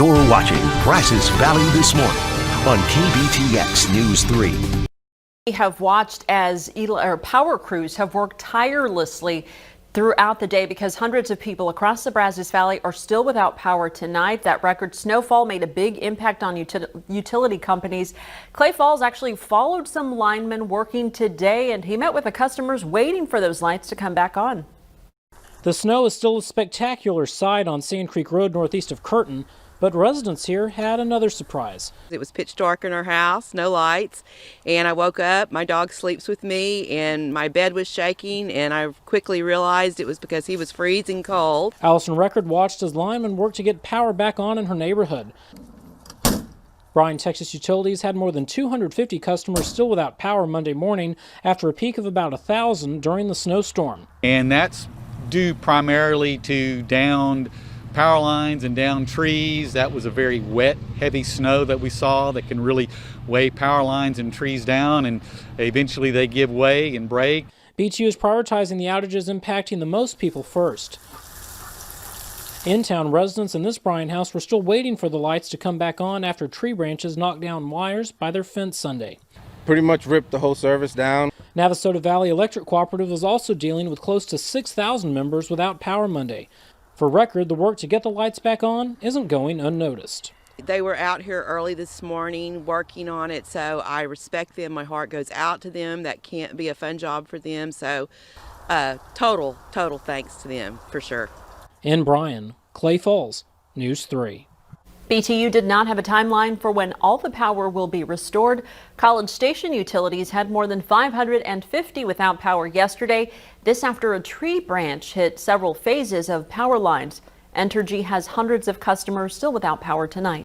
You're watching Brazos Valley This Morning on KBTX News 3. We have watched as power crews have worked tirelessly throughout the day because hundreds of people across the Brazos Valley are still without power tonight. That record snowfall made a big impact on utility companies. Clay Falls actually followed some linemen working today, and he met with the customers waiting for those lights to come back on. The snow is still a spectacular sight on Sand Creek Road northeast of Kurten, but residents here had another surprise. It was pitch dark in our house, no lights, and I woke up, my dog sleeps with me, and my bed was shaking, and I quickly realized it was because he was freezing cold. Alison Record watched as linemen worked to get power back on in her neighborhood. BRYAN Texas Utilities had more than 250 customers still without power Monday morning after a peak of about 1,000 during the snowstorm. And that's due primarily to downed power lines and down trees. That was a very wet, heavy snow that we saw that can really weigh power lines and trees down, and eventually they give way and break. BTU is prioritizing the outages impacting the most people first. In-town residents in this BRYAN house were still waiting for the lights to come back on after tree branches knocked down wires by their fence Sunday. Pretty much ripped the whole service down. Navasota Valley Electric Cooperative was also dealing with close to 6,000 members without power Monday. For Record, the work to get the lights back on isn't going unnoticed. They were out here early this morning working on it, so I respect them. My heart goes out to them. That can't be a fun job for them, so total thanks to them for sure. In BRYAN, Clay Falls, News 3. BTU did not have a timeline for when all the power will be restored. College Station Utilities had more than 550 without power yesterday. This after a tree branch hit several phases of power lines. Entergy has hundreds of customers still without power tonight.